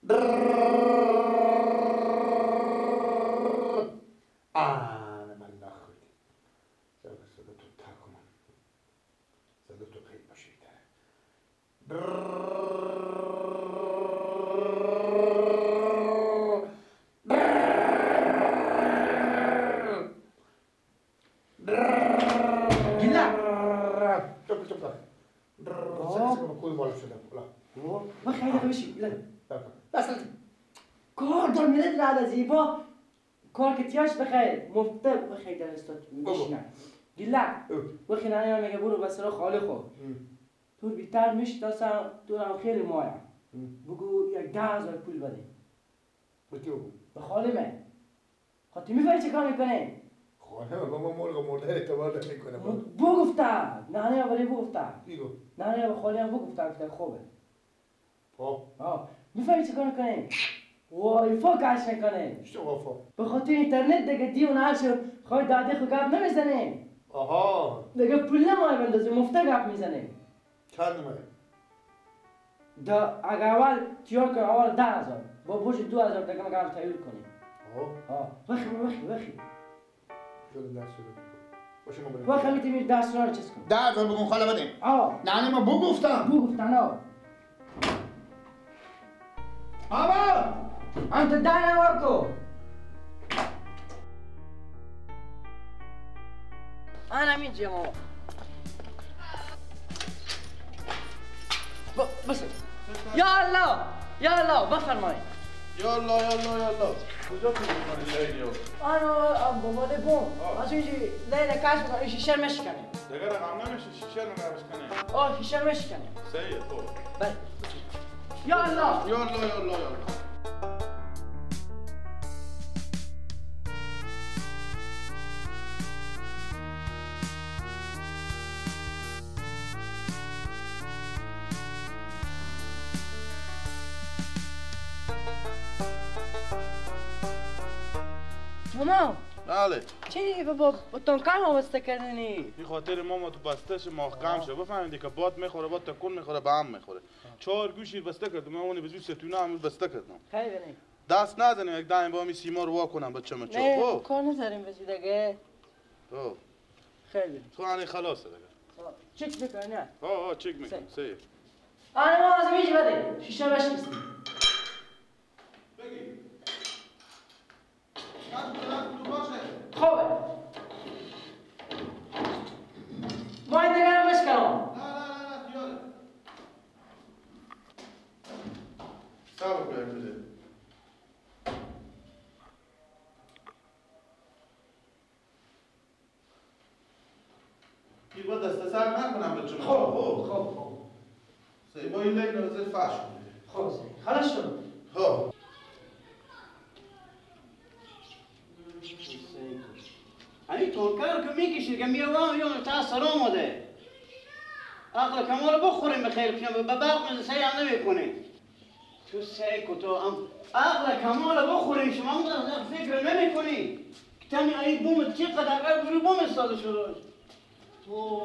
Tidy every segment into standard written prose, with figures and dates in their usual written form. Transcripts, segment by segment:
أنا من أخذ صدقت تاكم صدقت خير بشيته ما خیلی بشی بس کار دار میرد رعد زیبا کار که تیاش بخیر مفته بخیر در استاد میشنن گله وقتی نانه میگه برو بس را خالی خود تو بیتر میشناسم تو هم خیلی مایم بگو یک 10,000 پول بده به خالی من خب تو میفهمی چه کار میکنه خانه ما مرغ مرده اعتبار نمیکنه بگفتم نانه ولی بگفتم دیگو نانه به خالی هم بگفتم خوبه خب میفهمی چه کار میکنه وای فا کش میکنه چه وافا به خاطر اینترنت دیگه دیو نشو خواهی داده خود گپ نمیزنیم آها دیگه پول نمای بندازیم مفته گپ میزنیم چند نمایه اگر اول تیار کن اول 10,000 با بوش 2,000 دیگه مگه تایید کنیم وخی شده دست شده باشه ما بریم وخی میتونی دست را رو چیز کنیم 10,000 بگم خاله بدیم نه ما بگفتن آبا انت دانه ورکو انا میجیم بس یا الله بفرمایید یا الله کجا تو میکنی لیلیو؟ انا بابا بون از اینجی لیل کاش میکنم این شیشه مشکنه دیگه رقم نمیشه شیشه رو نمیش کنه شیشه مشکنه سیه تو بله یا الله ماما بله چی با تانکر وابسته کردنی؟ این خاطر ماما تو بستش محکم شه بفهمیدی که باد میخوره باد تکون میخوره به هم میخوره 4 گوشی بسته کرد من اونی بزوی ستونه هم بسته کردم خیلی بنی دست نزنیم یک دائم با همی سیما رو واکنم بچه مچه نه کار نداریم بسی دیگه خیلی بنی تو هنی خلاصه دیگه چک بکن نه چک میکنم سیه آنه ما از میج بده شیشه بشکستیم بگی تو باشه خوبه ما این دیگر هم بشکنم نه خیاله صبر بده این با دست سر نکنم بچه خوب سعی با این لیل نوزه فش کنه خوب سعی خلاص شد این ترکر که میکشید که میوام یا تا سر آمده عقل کمال بخوریم بخیر پیشم به برق من سعی هم نمیکنیم تو سعی کو تو عقل کمال بخوریم شما هم فکر نمیکنی که تمی این بوم چقدر برو بوم استاده شده تو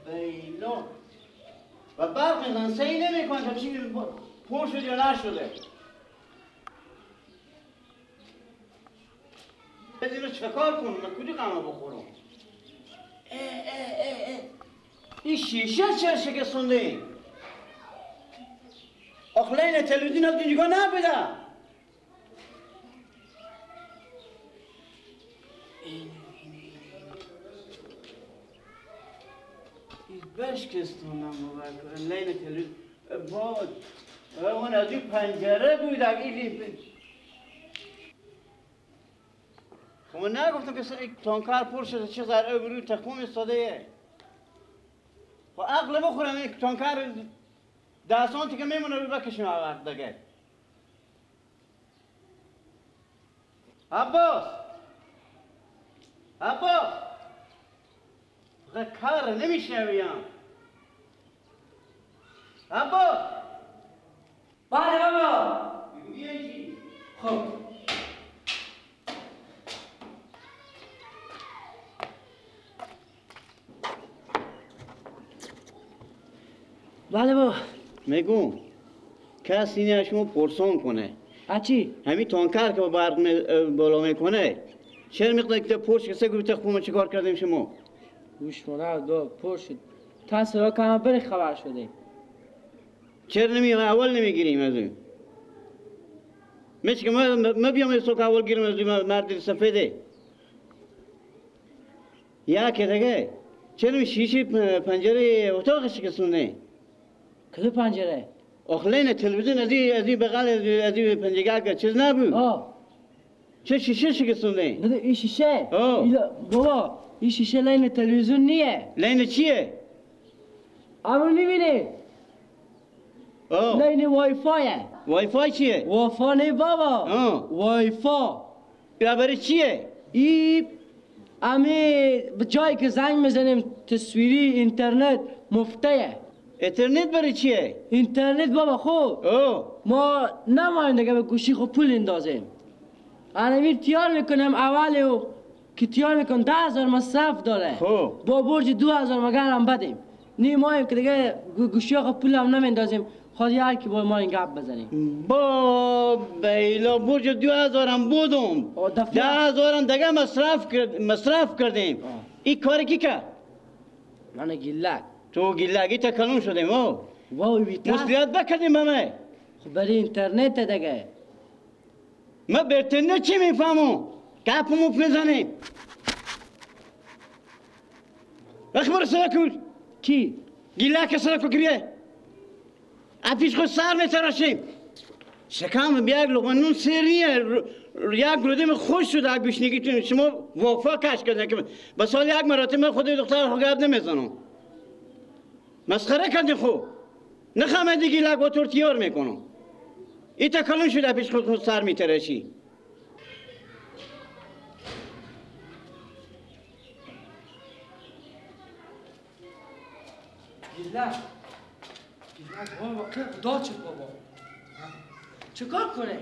بیلو و برق من سعی نمیکنه تا چی پر شد یا نشده اینو چکار کنم من کجا قمه بخورم این شیشه چرا شکستونده این اخلین تلویزیون از اینجا نبوده این بشکستونم بابا لین تلویزیون باد اون از این پنجره بود اگه خب من نگفتم که این تانکر پر شده چه ذره بروی تخمون استاده خب عقل بخورم این تانکر 10 سانتی که میمونه رو بکشیم وقت دیگه عباس کار نمیشنویم عباس بله بابا بیایی چی؟ خب بله بابا میگو کسی نه شما پرسان کنه چی؟ همین تانکر که با برق بالا میکنه چرا میقدر که پرش کسی گوی تخمه چی کار کردیم شما؟ گوش مونه دو پرش تصرا کمه بری خبر شده چرا اول نمیگیریم از اون؟ مثل که ما بیام از تو که اول گیرم از اون مرد سفیده یا که دیگه چرا شیشه پنجره اتاق شکستونه؟ کدو پنجره؟ اخلین تلویزیون از این بغل از این پنجره که چیز نبود؟ چه شیشه شکستونه؟ نه این شیشه؟ بابا این شیشه لین تلویزیون نیه لین چیه؟ اما نمیبینی؟ لین وای فایه وای فای چیه؟ وای فای نه بابا وای فای یا برای چیه؟ این امی جایی که زنگ میزنیم تصویری اینترنت مفتیه اینترنت برای چیه؟ اینترنت بابا خوب ما نمایم دیگه به گوشی خود پول اندازیم انمیر تیار میکنیم اولی و که تیار میکن 10,000 مصرف داره با برج 2,000 مگر هم بدیم نیماییم که دیگه گوشی خود پول هم نمیندازیم خود هر کی با ما این گپ بزنیم با بیلا برج 2,000 هم بودم 10,000 هم دیگه مصرف کردیم این کاری کی کرد؟ من گیلک تو گیلگی تکلم شدیم واوی بیتر مسئولیت بکردیم همه خب برای اینترنت دیگه ما به اینترنت چی میفهمم؟ گپمو میزنیم اخبار سرا کن کی؟ گیلک سرا کن کریه اپیش خود سر میتراشیم شکم بیاگ لغمه نون سریه یک گلودیم خوش شده اگه بشنگیتون شما وفا کش کردن که به سال یک مراتب خود دختر خود گرد نمیزنم مسخره کردین خوب نخمه دیگه لگ با تورتیار میکنم این تکلم شده پیش خود سر میتراشی گیلک بابا خدا شد بابا چه کار کنه؟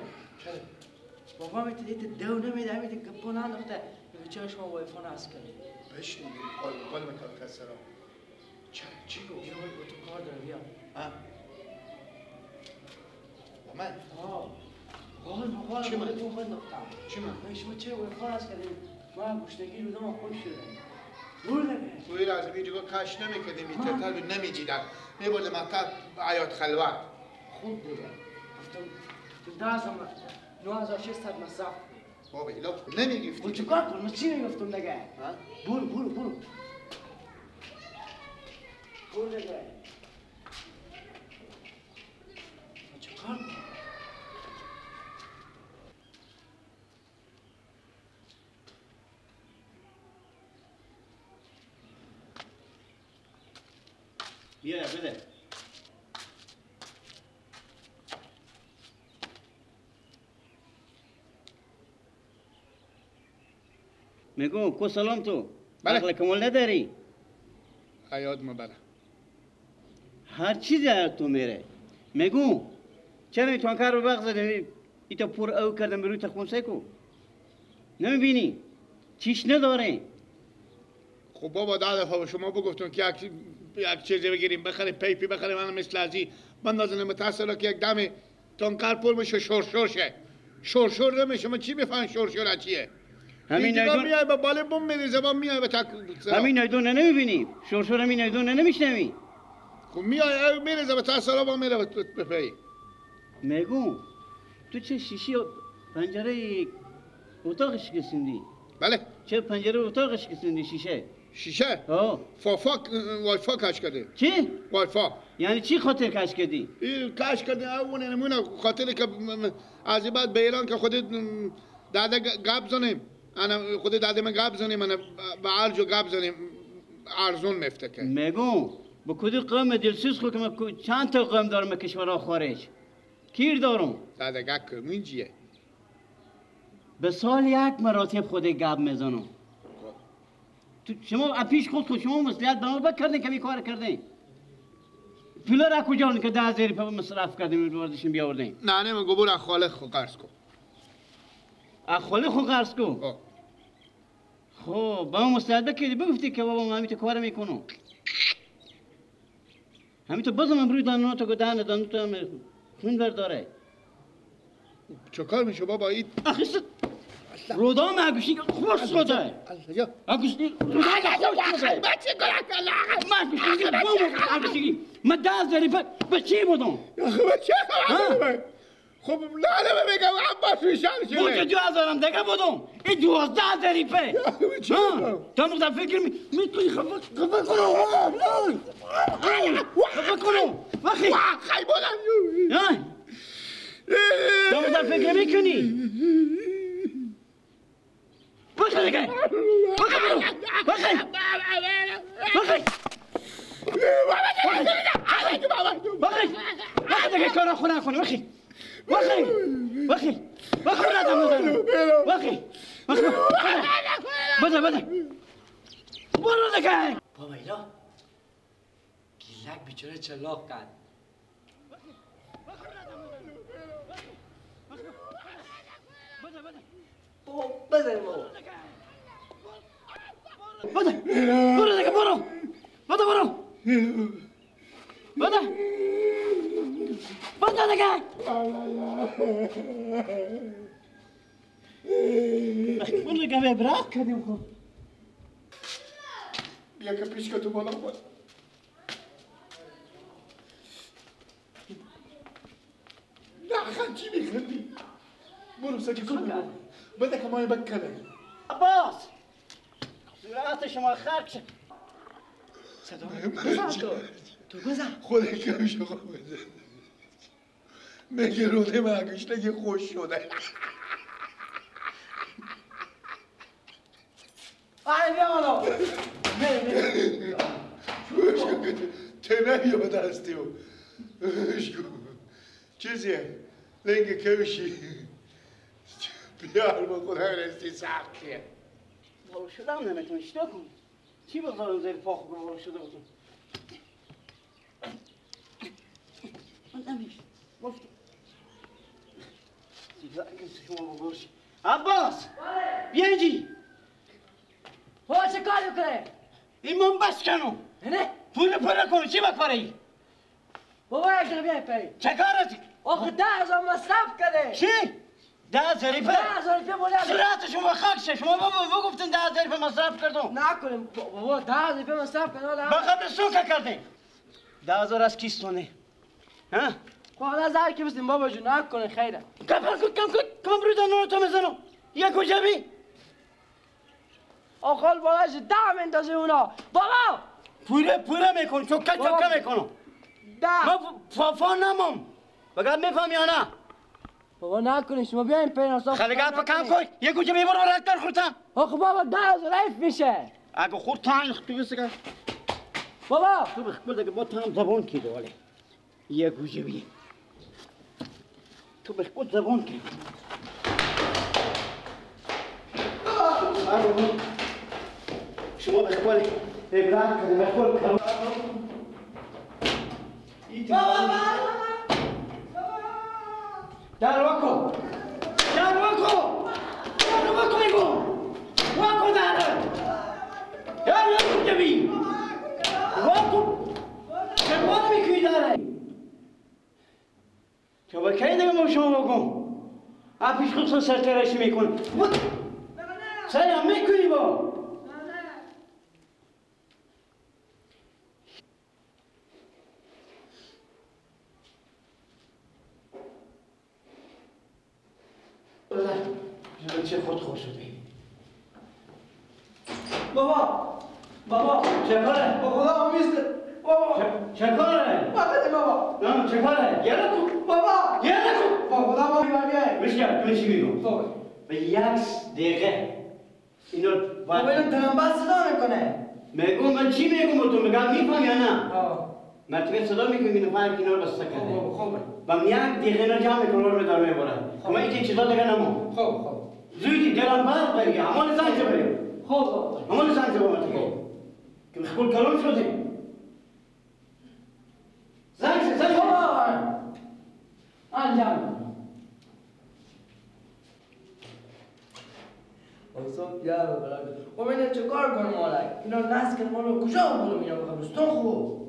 بابا میتونی ایت دو نمیده همیتی گپو ننداخته بچه شما وای فون هست کنی بشین قال میکنم کسرا چی گفت؟ بیا وای با تو کار داره بیا من؟ قال چی من؟ تو خود نختم چی من؟ شما چه وای فون هست کنی؟ ما گوشتگی رو دام خوش شده بور نگه تو این از اینجا کش نمیکردیم این تطل نمیجیدن میبرده مکتب عیاد خلوت خوب دیگه تو 9,600 مصرف بابا ایلا نمیگفتی و چه کار کنم؟ چی میگفتم دیگه؟ برو دیگه چه کار کنم؟ بیا بده میگم کو سلام تو عقل کمال نداری عیاد ما بله هر چیزی از تو میره میگم چرا تو کار رو بغزدی ایتا پر او کردم بروی تخمون سیکو نمیبینی چیش نداره خب بابا 10 دفعه شما بگفتون که یک چیزی بگیریم بخریم پیپی بخریم من مثل ازی بندازن متأثر که یک دم تانکر پر میشه شور نمیشه من چی میفهم شور چیه همین نیدون میای به باله بوم میریزه با میای به تک همین نیدون نمیبینی شور همین نیدون نمیشنوی خب میای میریزه به تأثیر با میره به پی میگم تو چه شیشی پنجره اتاقش کسیندی بله چه پنجره اتاقش کسیندی شیشه وای فا کش کرده چی؟ وای فا یعنی چی خاطر کش کردی؟ این کش کرده اون نمونه خاطر که از این بعد به ایران که خودت داده گپ زنیم انا خودت داده من گپ زنیم انا به عرجو گپ زنیم ارزون مفتکه میگم با کدی قوم دلسوز خود که چند تا قوم دارم کشورها خارج کیر دارم داده گپ کرمین جیه به سال یک مراتب خود گپ میزنم تو شما پیش خود شما مسئولیت به ما بکردین که می کار کردین پولا را کجا که 10,000 روپیه مصرف کردیم برداشتیم بیاوردیم نه من گبور خالق خو قرض کن خالق خو قرض کن خب با ما مصلحت بکردی بگفتی که بابا من همیتو کار میکنم همیتو بازم من بروی دانو تو دانو تو خون برداره چه کار میشه بابا این؟ آخه رودام اگوشی خوش شده الله اگوشی بچه اگوشی من 10,000 به چی بودم بچه خب نه بگم عباس میشن بود که 2,000 دیگه بودم این 12,000 تا نقطه فکر میتونی خفه کنم خفه کنم وقتی خیلی بودم تا نقطه فکر میکنی بخی دیگه بخی دیگه کارا خونه کنی بخی بده برو دیگه بابا اینا گیلک بیچاره چلاق کرد بابا بزن بابا برو دیگه برو دیگه برو دیگه به برات کردیم خب بیا که پیش که تو بالا بود نه چی میخندی برو سکی کن بده که مای بکنه عباس صورت شما خرک شد صدا بزن تو بزن خودش کمیشه خود بزن میگه روده مگشتگی خوش شده آره بیا بالا تنه یا دستی و چیزیه لنگ کمشی بیار با خدا رستی سختیه برو شدم نمیتون اشتا کن چی بذارم زیر پا خوب برو شده بودم من نمیشت گفتی سیگار کسی شما بگوشی عباس بیا اینجی بابا چه کار میکنه این من بس کنم نه پول کنم چی بکاره ای بابا یک دقیقه پی چه کارتی آخه 10,000 مصرف کرده چی 10,000 10,000 بوده صورت شما خاک شه شما بابا گفتن 10,000 مصرف کردم نکنیم بابا 10,000 مصرف کرده با قبل سوکه کردیم 10,000 از کیستونه ها خب نظر که بستیم بابا جون نکنه خیره کم رو دنو تو میزنم یک کجا بی آخال بالاش 10 مندازه اونا بابا پوره میکن چکه میکنم 10 من فافا نمام بگم میفهم یا نه بابا نکنی شما بیاین پین اصلا خیلی گپ کم کن یک کجا بی برو رکتر خورتم آخه بابا 10,000 حیف میشه اگه خورتن تو بسکن بابا تو بخبر که با تام زبان کی دوله یک کجا بی تو بخبر زبان کی شما بخبر ابراهیم کردیم بخبر کنم در وکو میگم وکو در جبی وکو چرا میکنی داره تو با کی دیگه ما شما بگم پیش خودتون سرترشی میکن سرم میکنی با چه خود خوش شدی بابا چه کاره؟ با خدا آمیزده بابا چه کاره؟ بابا نه چه کاره؟ یه نکو بابا با خدا ما بیای بشکر تو چی میگم؟ بابا به یک دقیقه اینو بابا اینو تنبل صدا میکنه میگم من چی میگم تو میگم میفهم یا نه؟ آه من تو صدا میکنم اینو فهم که اینا رو بسته کرده خوبه و من یک دقیقه اینا جمع میکنم رو دار میبرم کما این چیزا دیگه نمو خوب زودی دلم برق بگی همان زنگ بریم خوب همان زنگ بریم که مخبول کلام شدیم زنگ بابا انجام اصلا یا خب اینه چه کار کنم مالک اینا نست کنم رو کجا برم اینا بخوام خوب